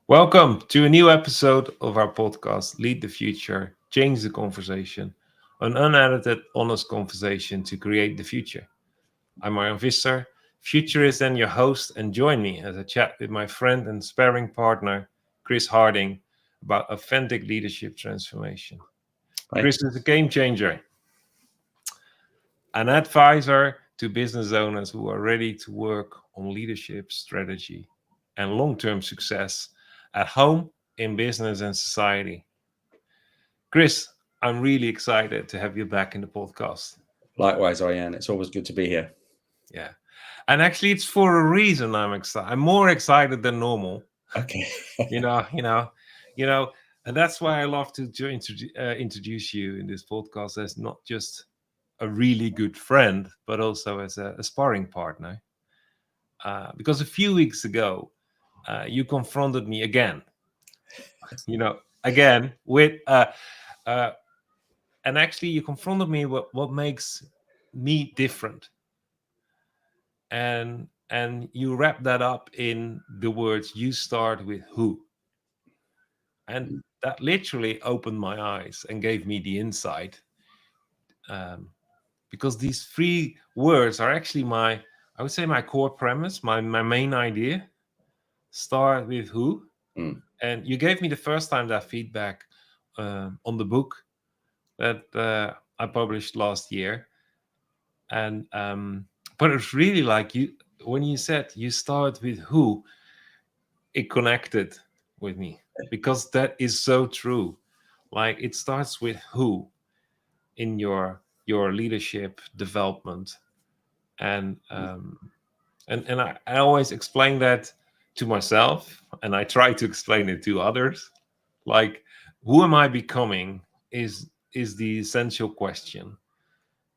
Welcome to a new episode of our podcast, Lead the Future, Change the Conversation, an unedited, honest conversation to create the future. I'm Arjan Visser, futurist and your host, and join me as I chat with my friend and sparring partner, Chris Harding, about authentic leadership transformation. Hi. Chris is a game changer, an advisor to business owners who are ready to work on leadership, strategy, and long-term success at home, in business, and society. Chris, I'm really excited to have you back in the podcast. Likewise, Arjan. It's always good to be here. Yeah. And actually, it's for a reason I'm excited. I'm more excited than normal. Okay. you know, you know, you know, and that's why I love to introduce you in this podcast as not just a really good friend, but also as a sparring partner. Because a few weeks ago, you confronted me again. Again with uh, and actually you confronted me with what makes me different, and you wrap that up in the words "you start with who," and that literally opened my eyes and gave me the insight, because these three words are actually I would say my core premise, my main idea. Start with who. And you gave me the first time that feedback on the book that I published last year. And but it's really like you when you said you start with who, it connected with me, because that is so true. Like, it starts with who in your leadership development. And I always explain that to myself, and I try to explain it to others. Like, who am I becoming is the essential question.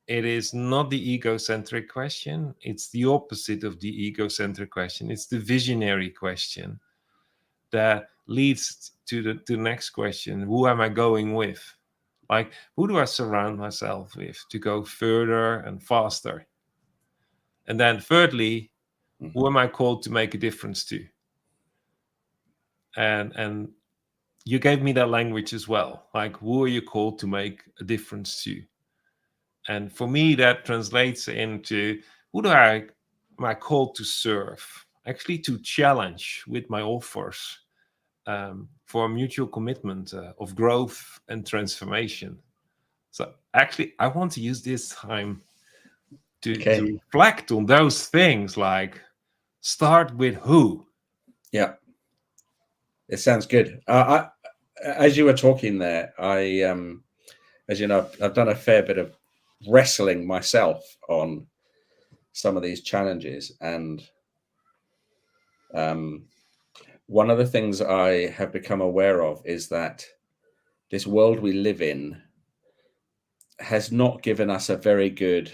It is not the egocentric question. It's the opposite of the egocentric question. It's the visionary question that leads to the next question. Who am I going with? Like, who do I surround myself with to go further and faster? And then thirdly, who am I called to make a difference to? And you gave me that language as well. Like, who are you called to make a difference to? And for me, that translates into who am I called to serve? Actually, to challenge with my offers, for a mutual commitment of growth and transformation. So actually, I want to use this time to reflect on those things. Like, start with who. Yeah, it sounds good. As you were talking there, as you know, I've done a fair bit of wrestling myself on some of these challenges, and one of the things I have become aware of is that this world we live in has not given us a very good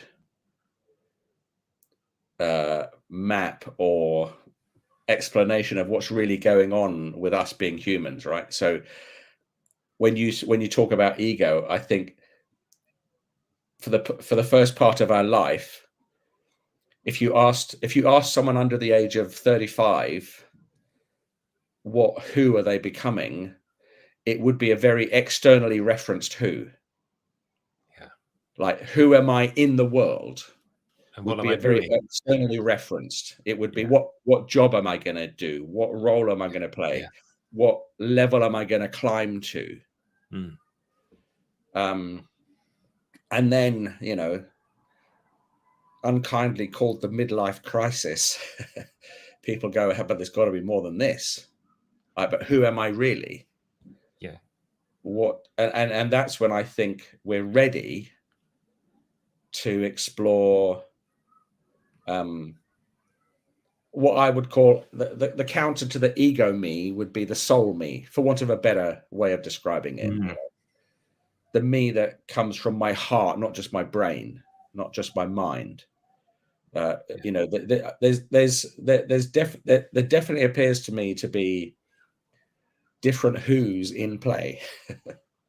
map or explanation of what's really going on with us being humans, right? So when you talk about ego, I think for the first part of our life, if you asked someone under the age of 35 who are they becoming, it would be a very externally referenced who. Yeah. Like, who am I in the world? And Would what am be I a very doing? externally referenced. It would be Yeah. what job am I going to do? What role am I going to play? Yeah. What level am I going to climb to? And then, unkindly called the midlife crisis, people go, but there's got to be more than this. But who am I really? Yeah. What? And that's when I think we're ready to explore what I would call the counter to the ego me would be the soul me, for want of a better way of describing it. The me that comes from my heart, not just my brain, not just my mind. There definitely appears to me to be different who's in play.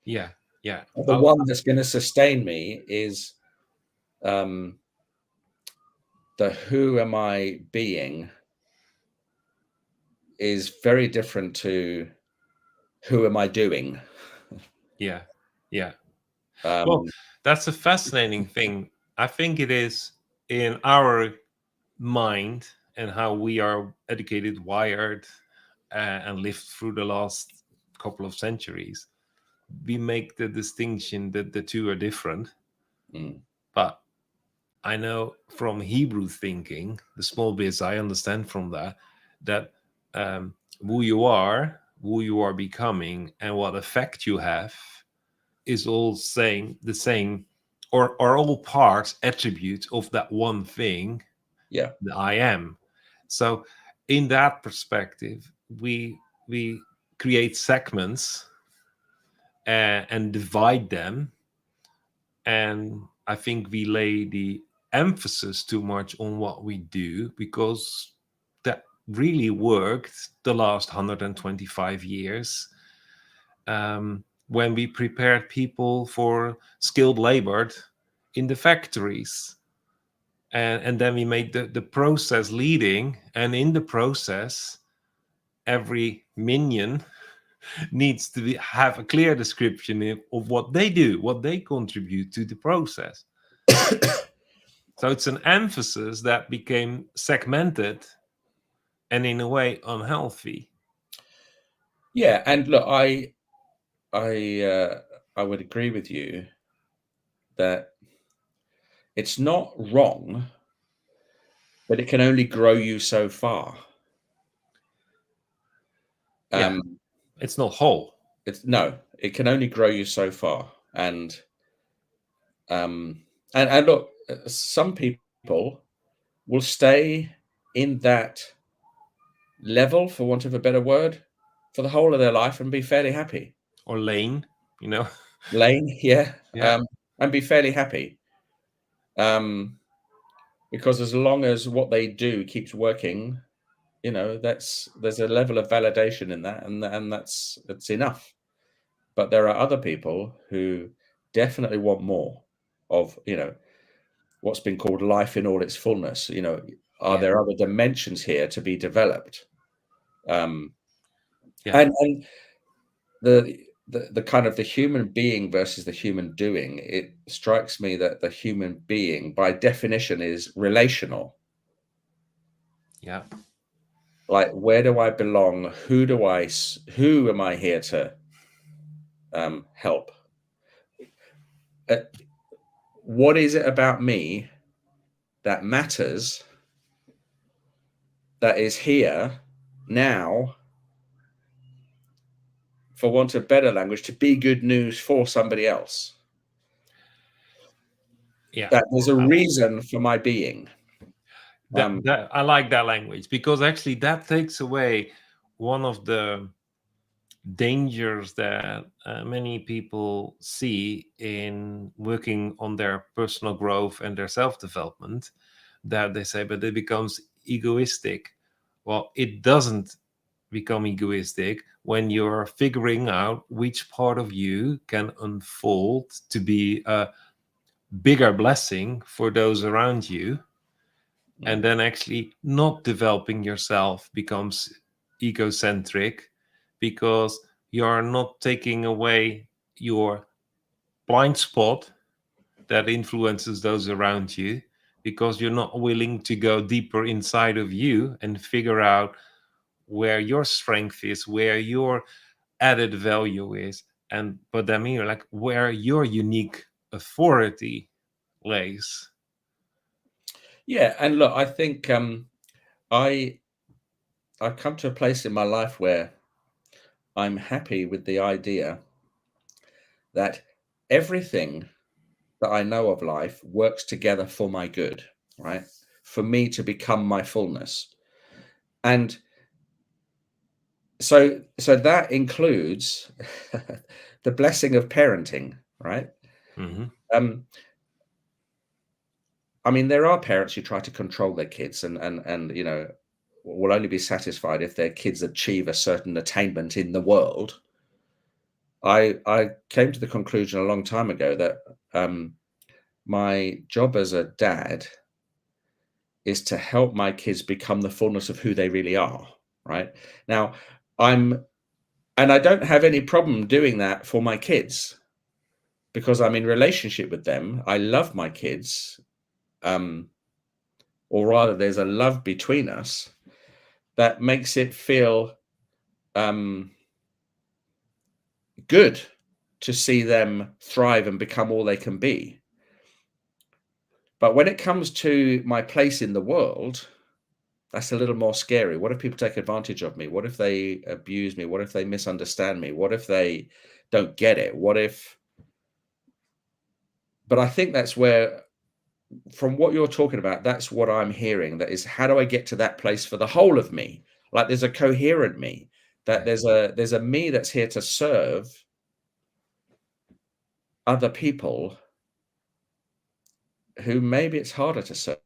Yeah. The one that's going to sustain me is the who am I being is very different to who am I doing. Yeah. Yeah. Well, that's a fascinating thing. I think it is in our mind and how we are educated, wired, and lived through the last couple of centuries. We make the distinction that the two are different. Mm. But I know from Hebrew thinking, the small bits I understand from that, that who you are becoming, and what effect you have is all saying the same, or are all parts, attributes of that one thing, Yeah. the I am. So in that perspective, we create segments and divide them, and I think we lay the emphasis too much on what we do because that really worked the last 125 years, when we prepared people for skilled labor in the factories, and then we made the process leading, and in the process every minion needs to have a clear description of what they do, what they contribute to the process. So it's an emphasis that became segmented and in a way unhealthy. Yeah, and look, I would agree with you that it's not wrong, but it can only grow you so far. Yeah, it's not whole. It can only grow you so far, and look, some people will stay in that level, for want of a better word, for the whole of their life and be fairly happy. Or lane, you know. Lane, yeah, Yeah, and be fairly happy. Because as long as what they do keeps working, there's a level of validation in that, and that's enough. But there are other people who definitely want more of, what's been called life in all its fullness. Are yeah, there other dimensions here to be developed? yeah, And the kind of the human being versus the human doing, it strikes me that the human being by definition is relational. yeah, Like, where do I belong? Who am I here to help? uh, what is it about me that matters, that is here now, for want of better language, to be good news for somebody else? yeah. That there's a reason for my being. That I like that language, because actually that takes away one of the dangers that many people see in working on their personal growth and their self-development, that they say, but it becomes egoistic. Well, it doesn't become egoistic when you're figuring out which part of you can unfold to be a bigger blessing for those around you, and then actually not developing yourself becomes egocentric, because you're not taking away your blind spot that influences those around you, because you're not willing to go deeper inside of you and figure out where your strength is, where your added value is, and but I mean, like, where your unique authority lays. Yeah, and look, I think I I've come to a place in my life where I'm happy with the idea that everything that I know of life works together for my good, right? For me to become my fullness. And so that includes the blessing of parenting, right? Mm-hmm. Um, I mean, there are parents who try to control their kids, and will only be satisfied if their kids achieve a certain attainment in the world. I came to the conclusion a long time ago that my job as a dad is to help my kids become the fullness of who they really are, right? Now, and I don't have any problem doing that for my kids, because I'm in relationship with them. I love my kids, or rather there's a love between us that makes it feel good to see them thrive and become all they can be. But when it comes to my place in the world, that's a little more scary. What if people take advantage of me? What if they abuse me? What if they misunderstand me? What if they don't get it? What if... But I think that's where, from what you're talking about, that's what I'm hearing. That is, how do I get to that place for the whole of me? Like there's a coherent me, that there's a me that's here to serve other people who maybe it's harder to serve.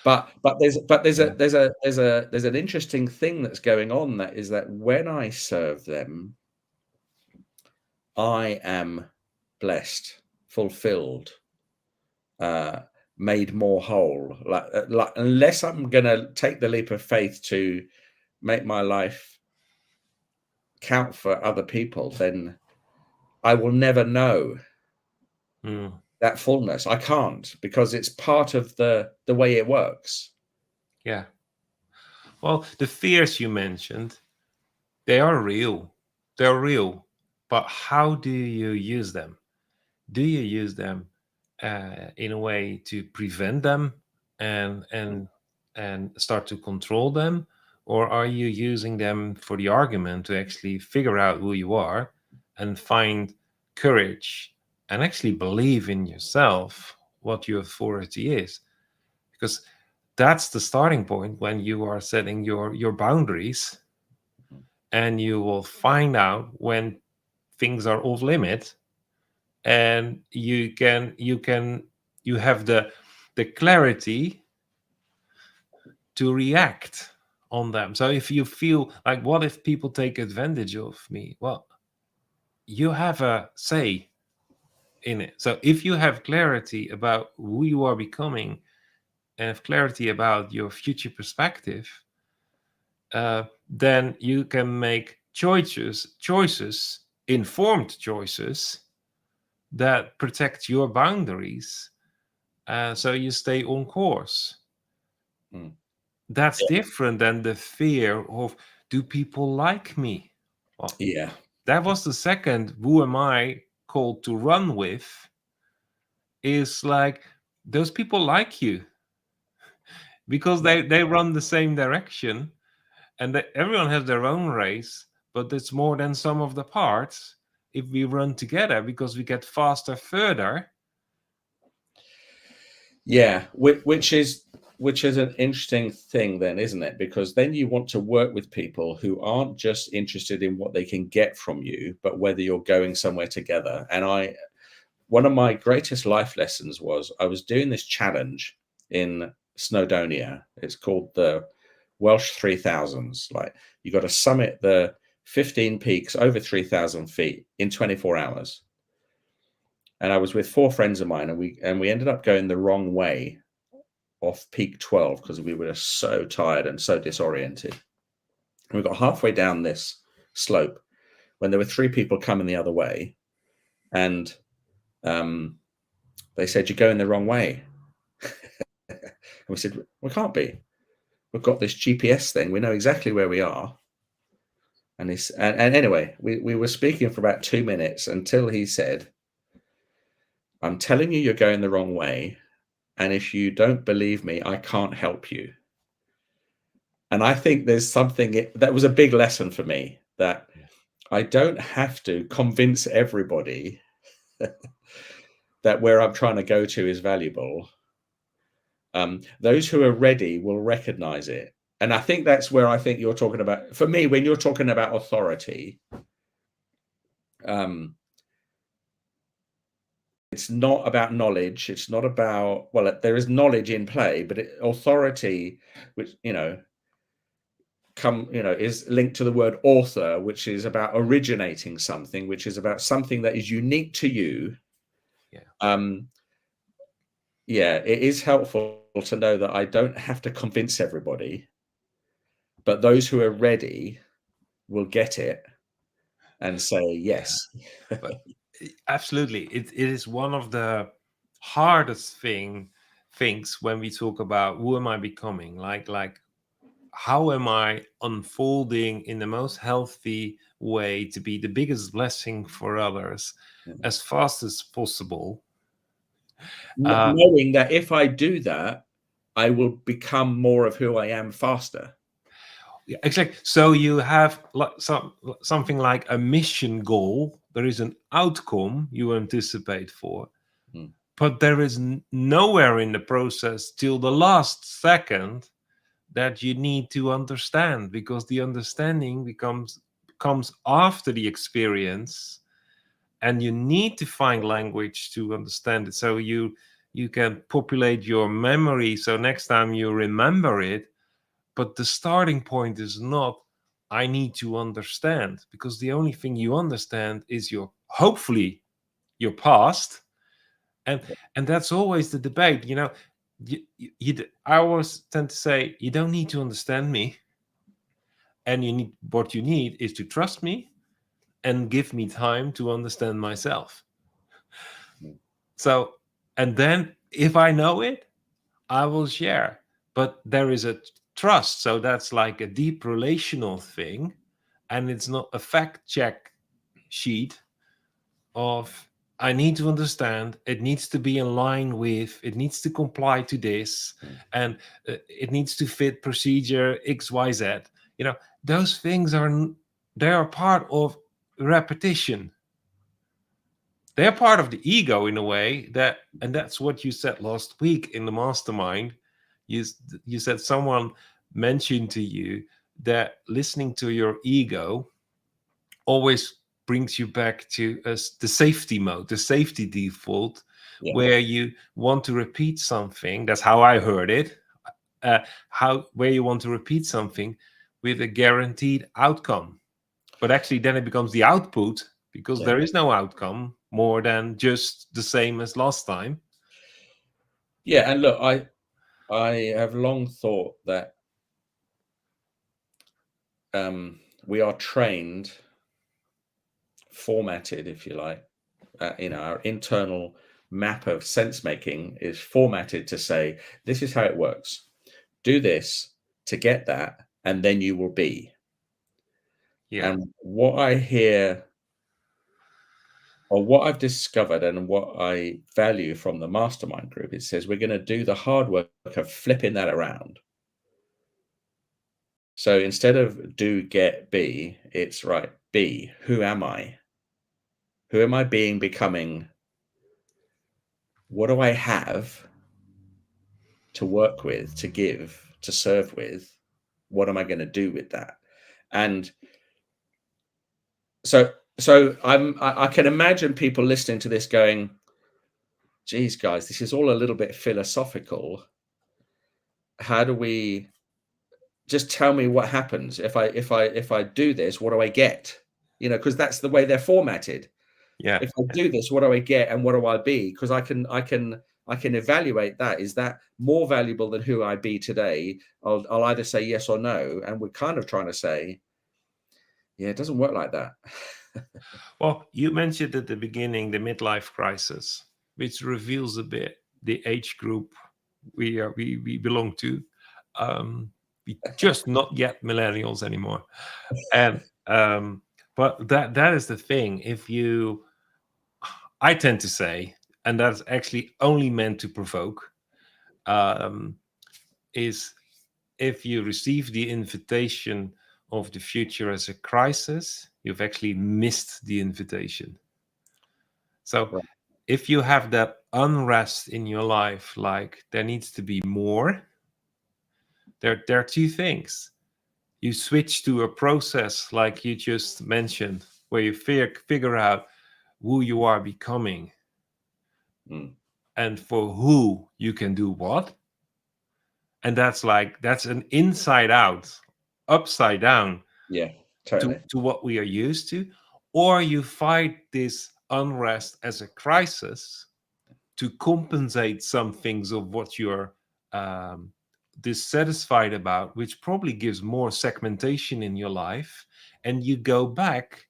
But there's an interesting thing that's going on, that is that when I serve them, I am blessed, fulfilled, made more whole. Like unless I'm gonna take the leap of faith to make my life count for other people, then I will never know that fullness. I can't, because it's part of the way it works. Yeah. Well, the fears you mentioned, they are real. They're real. But how do you use them? Do you use them in a way to prevent them and start to control them, or are you using them for the argument to actually figure out who you are and find courage and actually believe in yourself what your authority is? Because that's the starting point when you are setting your boundaries, and you will find out when things are off limit, and you have the clarity to react on them. So if you feel like, what if people take advantage of me? Well, you have a say in it. So if you have clarity about who you are becoming and have clarity about your future perspective, then you can make choices, informed choices that protect your boundaries, so you stay on course. That's different than the fear of, do people like me? Well, Yeah. that was the second who am I called to run with, is like, those people like you because they run the same direction, and that everyone has their own race, but it's more than sum of the parts if we run together, because we get faster further. Yeah, which is an interesting thing then, isn't it? Because then you want to work with people who aren't just interested in what they can get from you, but whether you're going somewhere together. And one of my greatest life lessons was, I was doing this challenge in Snowdonia. It's called the Welsh 3000s. Like, you got to summit the 15 peaks over 3,000 feet in 24 hours. And I was with 4 friends of mine, and we ended up going the wrong way off peak 12 because we were so tired and so disoriented. And we got halfway down this slope when there were 3 people coming the other way, and they said, "You're going the wrong way." And we said, "We can't be. We've got this GPS thing. We know exactly where we are." And anyway, we were speaking for about 2 minutes until he said, "I'm telling you, you're going the wrong way. And if you don't believe me, I can't help you." And I think there's something that was a big lesson for me, that I don't have to convince everybody that where I'm trying to go to is valuable. Those who are ready will recognize it. And I think that's where I think you're talking about, for me, when you're talking about authority, it's not about knowledge. It's not about, well, there is knowledge in play, but authority, which, is linked to the word author, which is about originating something, which is about something that is unique to you. It is helpful to know that I don't have to convince everybody, but those who are ready will get it and say yes. But absolutely, it is one of the hardest things when we talk about who am I becoming, like how am I unfolding in the most healthy way to be the biggest blessing for others as fast as possible. Knowing that if I do that, I will become more of who I am faster. Yeah, exactly. So you have something like a mission goal. There is an outcome you anticipate for, Mm. but there is nowhere in the process till the last second that you need to understand, because the understanding comes after the experience, and you need to find language to understand it. So you can populate your memory so next time you remember it. But the starting point is not, I need to understand, because the only thing you understand is your, hopefully, your past. And that's always the debate. I always tend to say, you don't need to understand me, and what you need is to trust me and give me time to understand myself. So, and then if I know it, I will share. But there is a trust. So that's like a deep relational thing. And it's not a fact check sheet of, I need to understand, it needs to be in line with, it needs to comply to this, and it needs to fit procedure XYZ. Those things they are part of repetition. They're part of the ego in a way, and that's what you said last week in the mastermind. You said someone mentioned to you that listening to your ego always brings you back to the safety mode, the safety default, where you want to repeat something. That's how I heard it. Where you want to repeat something with a guaranteed outcome, but actually then it becomes the output, because there is no outcome more than just the same as last time. Yeah, and look, I have long thought that we are trained, formatted, if you like. Our internal map of sense making is formatted to say, this is how it works. Do this to get that, and then you will be. Yeah. And what I hear, or what I've discovered, and what I value from the mastermind group, it says we're going to do the hard work of flipping that around. So instead of do, get, be, it's right, be. Who am I? Who am I being, becoming? What do I have to work with, to give, to serve with? What am I going to do with that? And so I can imagine people listening to this going, geez, guys, this is all a little bit philosophical. How do we, just tell me what happens if I do this? What do I get? Because that's the way they're formatted. Yeah. If I do this, what do I get, and what do I be? Because I can evaluate that. Is that more valuable than who I be today? I'll either say yes or no, and we're kind of trying to say, yeah, it doesn't work like that. Well, you mentioned at the beginning the midlife crisis, which reveals a bit the age group we belong to. We just not yet millennials anymore, and but that is the thing. I tend to say, and that's actually only meant to provoke, um, is if you receive the invitation of the future as a crisis, you've actually missed the invitation. So Right. if you have that unrest in your life, like there needs to be more, there are two things. You switch to a process like you just mentioned, where you figure out who you are becoming and for who you can do what. And that's an inside out, upside down Yeah, totally. to what we are used to. Or you fight this unrest as a crisis to compensate some things of what you're um, dissatisfied about, which probably gives more segmentation in your life, and you go back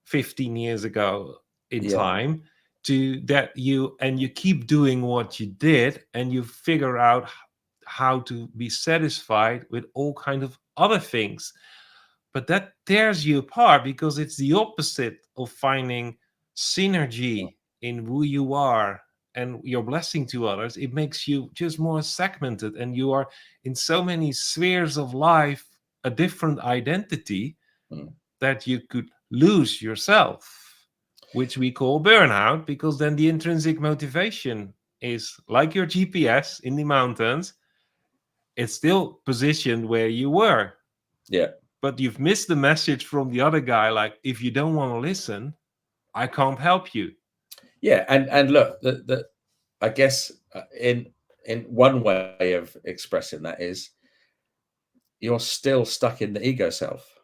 15 years ago in Yeah. time to that, you keep doing what you did, and you figure out how to be satisfied with all kind of other things. But that tears you apart, because it's the opposite of finding synergy in who you are and your blessing to others. It makes you just more segmented, and you are in so many spheres of life, a different identity, Mm. that you could lose yourself, which we call burnout, because then the intrinsic motivation is like your GPS in the mountains. It's still positioned where you were, Yeah. but you've missed the message from the other guy, like, if you don't want to listen, I can't help you. Yeah. And look, the I guess in one way of expressing that is you're still stuck in the ego self.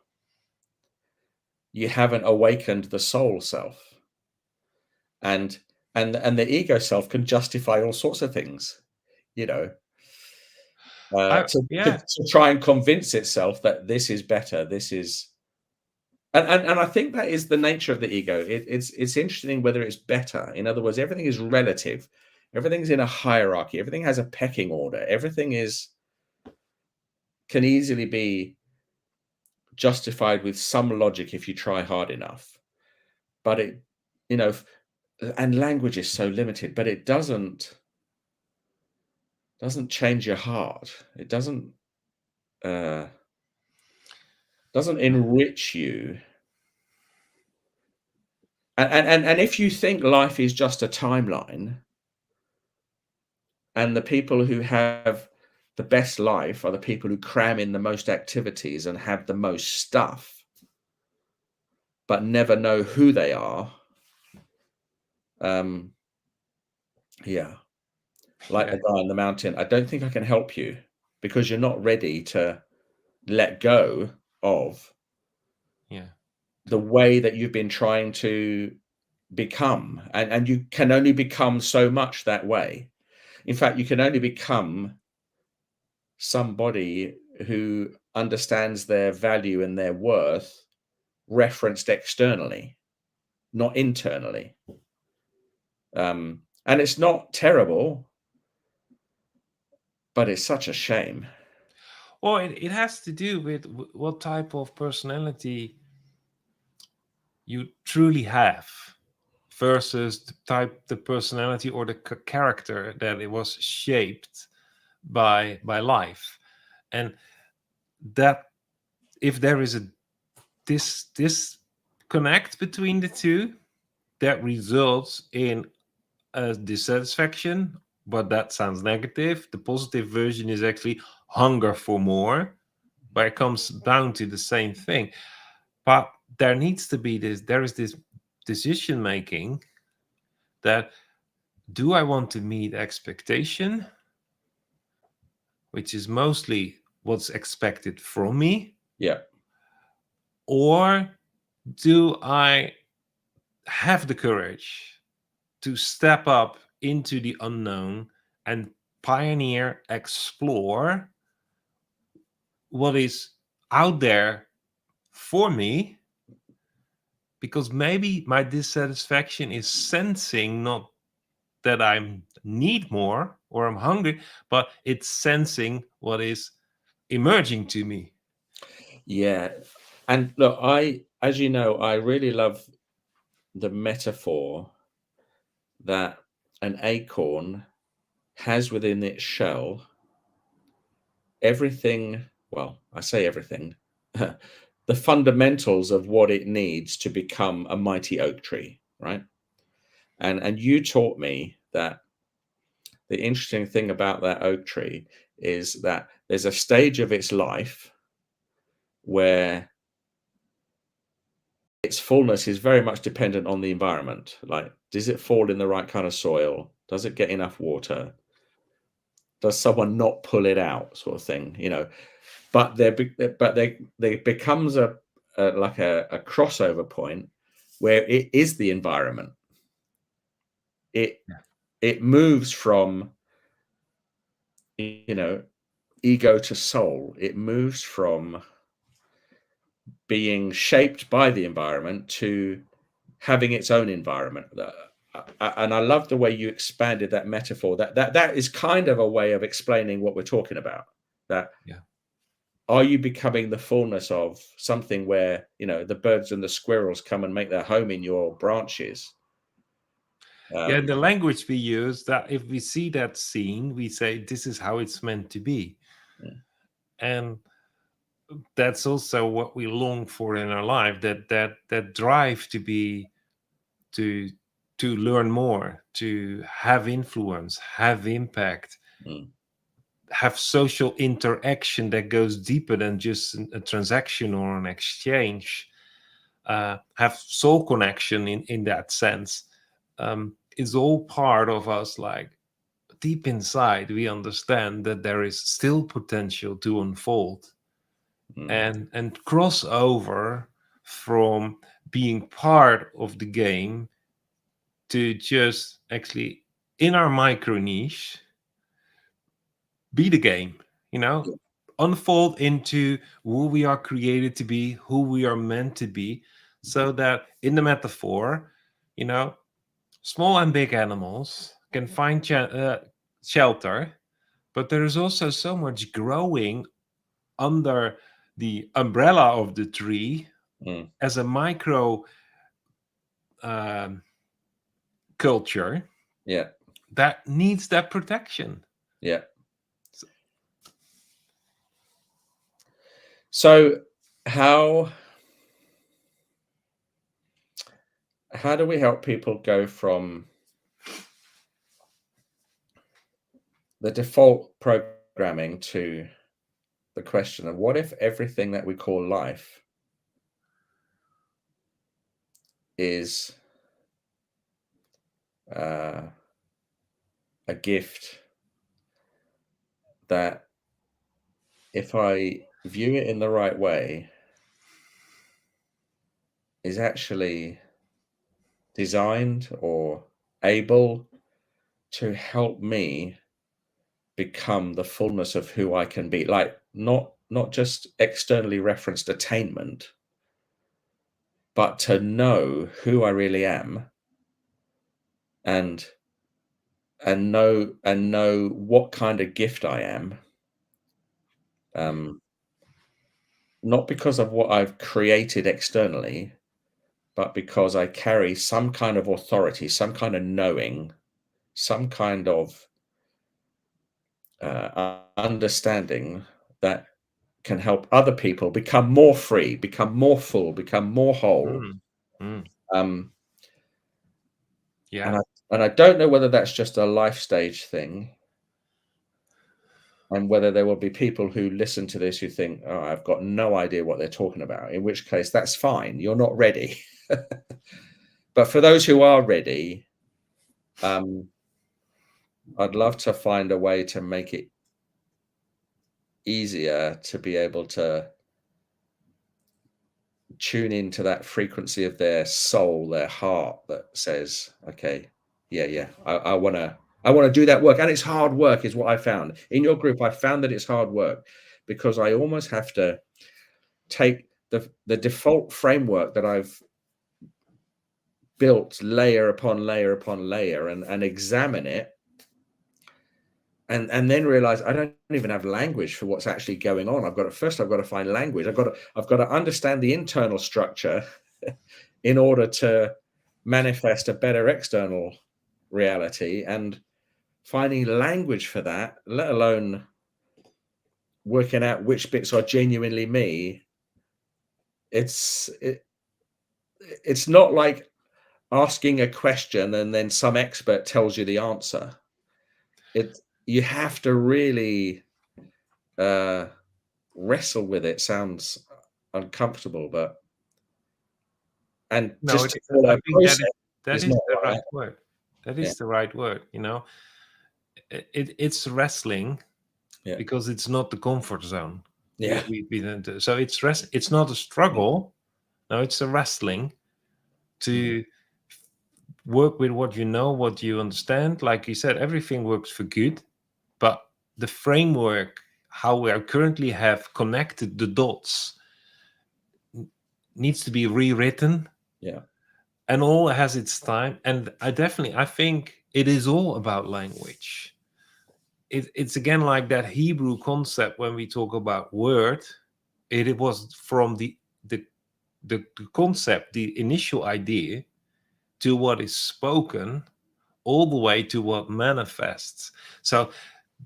You haven't awakened the soul self. And the ego self can justify all sorts of things, you know, I to Yeah, try and convince itself that this is better, this is and I think that is the nature of the ego. It's interesting whether it's better. In other words, everything is relative. Everything's in a hierarchy. Everything has a pecking order. Everything is can easily be justified with some logic if you try hard enough. But it, you know, and language is so limited, but it doesn't change your heart. It uh, doesn't enrich you. And if you think life is just a timeline, and the people who have the best life are the people who cram in the most activities and have the most stuff, but never know who they are. Um, yeah, like yeah, the guy on the mountain. I don't think I can help you because you're not ready to let go of yeah. the way that you've been trying to become. And you can only become so much that way. In fact, you can only become somebody who understands their value and their worth referenced externally, not internally. And it's not terrible, but it's such a shame. Well, it has to do with what type of personality you truly have, versus the personality or the character that it was shaped by life. And that, if there is a disconnect between the two, that results in a dissatisfaction. But that sounds negative. The positive version is actually hunger for more, but it comes down to the same thing. But there is this decision making, that, do I want to meet expectation, which is mostly what's expected from me, Yeah. or do I have the courage to step up into the unknown and pioneer, explore what is out there for me? Because maybe my dissatisfaction is sensing not that I need more or I'm hungry, but it's sensing what is emerging to me. Yeah. And look, as you know, I really love the metaphor that an acorn has within its shell everything, well, I say everything, the fundamentals of what it needs to become a mighty oak tree, right? And you taught me that the interesting thing about that oak tree is that there's a stage of its life where its fullness is very much dependent on the environment. Like, does it fall in the right kind of soil? Does it get enough water? Does someone not pull it out, sort of thing, you know? But there becomes a crossover point where it is the environment. It Yeah. it moves from, you know, ego to soul, it moves from being shaped by the environment to having its own environment. And I love the way you expanded that metaphor. That is kind of a way of explaining what we're talking about. That Yeah. are you becoming the fullness of something where, you know, the birds and the squirrels come and make their home in your branches? Yeah, the Um, language we use, that if we see that scene, we say this is how it's meant to be. mm, And that's also what we long for in our life, that drive to be, to learn more, to have influence, have impact, mm, have social interaction that goes deeper than just a transaction or an exchange, have soul connection in that sense, is all part of us. Like, deep inside we understand that there is still potential to unfold mm, and cross over from being part of the game to just actually, in our micro niche, be the game, you know, yeah, unfold into who we are created to be, who we are meant to be, so that in the metaphor, you know, small and big animals can find shelter, but there is also so much growing under the umbrella of the tree mm, as a micro um, culture yeah, that needs that protection. yeah. So, So how how do we help people go from the default programming to the question of what if everything that we call life is uh, a gift that, if I view it in the right way, is actually designed or able to help me become the fullness of who I can be, like not just externally referenced attainment, but to know who I really am, and know what kind of gift I am, um, not because of what I've created externally, but because I carry some kind of authority, some kind of knowing, some kind of understanding that can help other people become more free, become more full, become more whole. mm, mm, Um, and yeah. I don't know whether that's just a life stage thing, and whether there will be people who listen to this who think, "Oh, I've got no idea what they're talking about." In which case, that's fine. You're not ready. But for those who are ready, um, I'd love to find a way to make it easier to be able to tune into that frequency of their soul, their heart that says, okay, yeah, I want to do that work. And it's hard work, is what I found. In your group, I found that it's hard work because I almost have to take the default framework that I've built layer upon layer upon layer and examine it, and then realize I don't even have language for what's actually going on. I've got to find language. I've got to understand the internal structure in order to manifest a better external reality, and finding language for that, let alone working out which bits are genuinely me. it's it, it's not like asking a question and then some expert tells you the answer. It You have to really uh wrestle with it. Sounds uncomfortable, but and No, just to call I it a think process that is is not the right. right word. That Yeah, is the right word. You know, it's wrestling yeah, because it's not the comfort zone yeah, we've been into. So it's not a mm, struggle. No, it's a wrestling mm, to work with what you know, what you understand. Like you said, everything works for good, but the framework, how we are currently have connected the dots needs to be rewritten, Yeah. and all has its time. And I think it is all about language. It's again like that Hebrew concept when we talk about word. It was from the the concept, the initial idea, to what is spoken, all the way to what manifests. So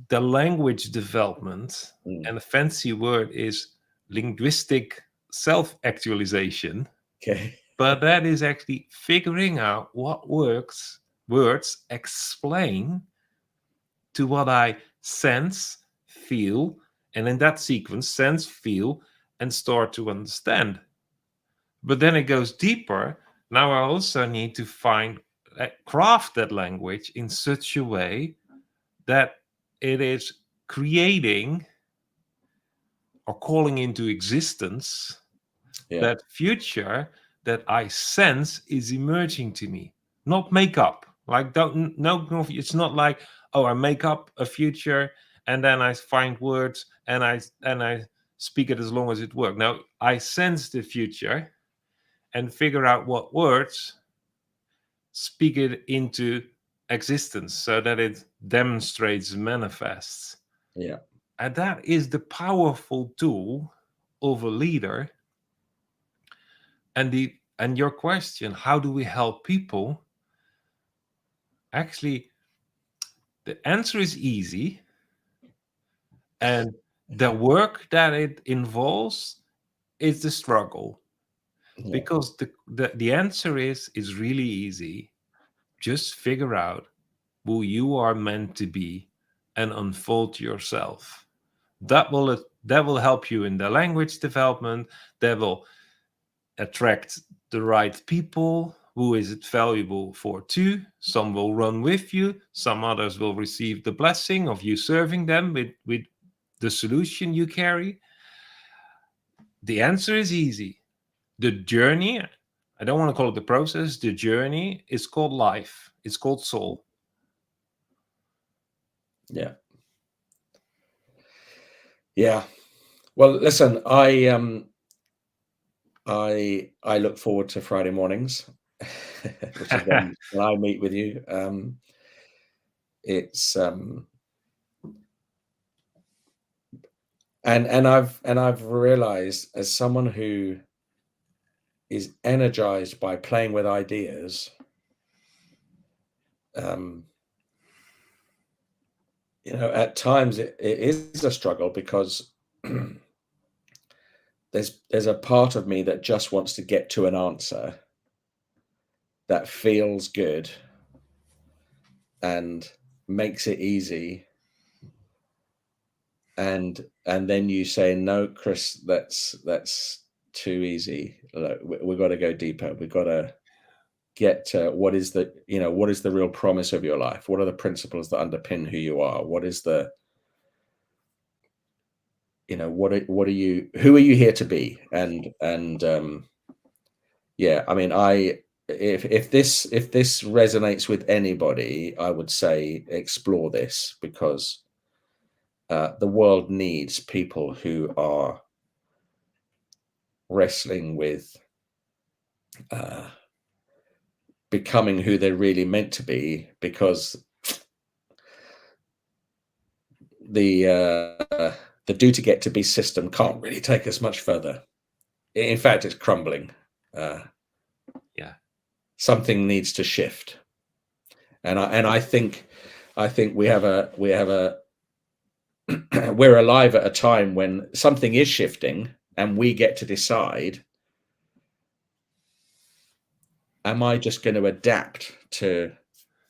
the language development, Mm. and a fancy word is linguistic self-actualization, Okay. but that is actually figuring out what words explain to what I sense, feel, and in that sequence, sense, feel, and start to understand. But then it goes deeper. Now I also need to craft that language in such a way that it is creating or calling into existence Yeah. that future that I sense is emerging to me, not make up. Like, don't no, it's not like, oh, I make up a future and then I find words and I speak it as long as it works. Now I sense the future and figure out what words speak it into existence so that it demonstrates, manifests. Yeah. And that is the powerful tool of a leader. And your question, how do we help people? Actually, the answer is easy, and the work that it involves is the struggle. Yeah. Because the answer is really easy. Just figure out who you are meant to be and unfold yourself. That will help you in the language development. That will attract the right people. Who is it valuable for too? Some will run with you, some others will receive the blessing of you serving them with the solution you carry. The answer is easy. The journey, I don't want to call it the process, the journey is called life, it's called soul. Yeah. Yeah. Well, listen, I look forward to Friday mornings, which is when I meet with you. It's and I've realized, as someone who is energized by playing with ideas, um, at times it is a struggle because there's a part of me that just wants to get to an answer that feels good and makes it easy, and then you say, no, Chris, that's too easy. Look, we've got to go deeper. We've got to get to what is the real promise of your life. What are the principles that underpin who you are? What is the what are you, who are you here to be? And yeah, I mean, if this resonates with anybody, I would say explore this, because the world needs people who are wrestling with becoming who they're really meant to be, because the do to get to be system can't really take us much further. In fact, it's crumbling. Yeah. Something needs to shift, and I think we have a we're alive at a time when something is shifting, and we get to decide: am I just going to adapt to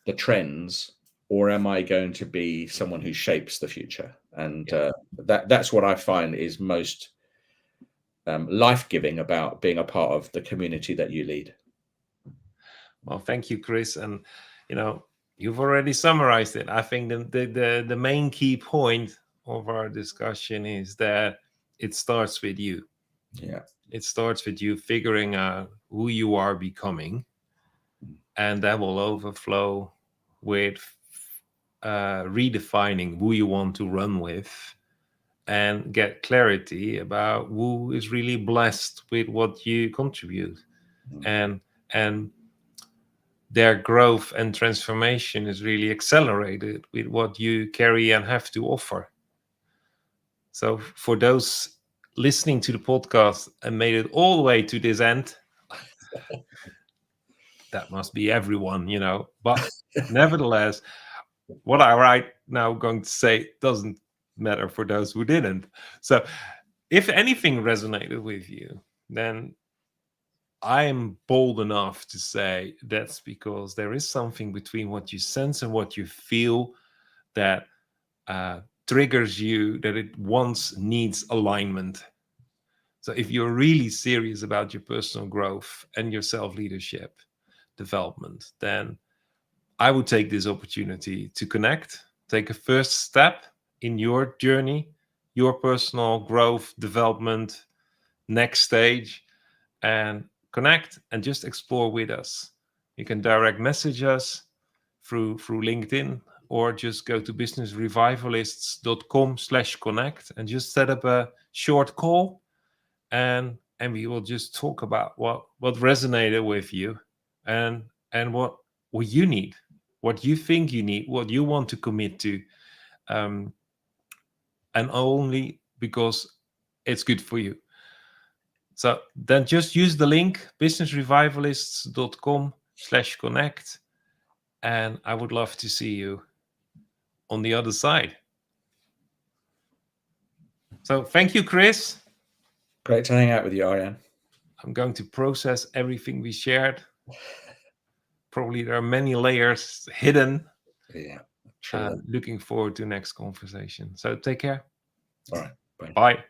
the trends, or am I going to be someone who shapes the future? And Yeah. that's what I find is most life-giving about being a part of the community that you lead. Well, thank you, Chris. And you've already summarized it. I think the main key point of our discussion is that it starts with you. Yeah. It starts with you figuring out who you are becoming, and that will overflow with redefining who you want to run with, and get clarity about who is really blessed with what you contribute, and and their growth and transformation is really accelerated with what you carry and have to offer. So for those listening to the podcast and made it all the way to this end, that must be everyone, but nevertheless, what I right now going to say doesn't matter for those who didn't. So if anything resonated with you, then I'm bold enough to say that's because there is something between what you sense and what you feel that triggers you, that it once needs alignment. So if you're really serious about your personal growth and your self-leadership development, then I would take this opportunity to connect, take a first step in your journey, your personal growth, development, next stage, and connect and just explore with us. You can direct message us through LinkedIn, or just go to businessrevivalists.com/connect and just set up a short call, and we will just talk about what resonated with you, and what you need, what you think you need, what you want to commit to, and only because it's good for you. So then just use the link businessrevivalists.com/connect, and I would love to see you on the other side. So thank you, Chris. Great to hang out with you, Arjan. I'm going to process everything we shared. Probably there are many layers hidden. Yeah, true. Looking forward to next conversation. So take care. All right. Bye. Bye.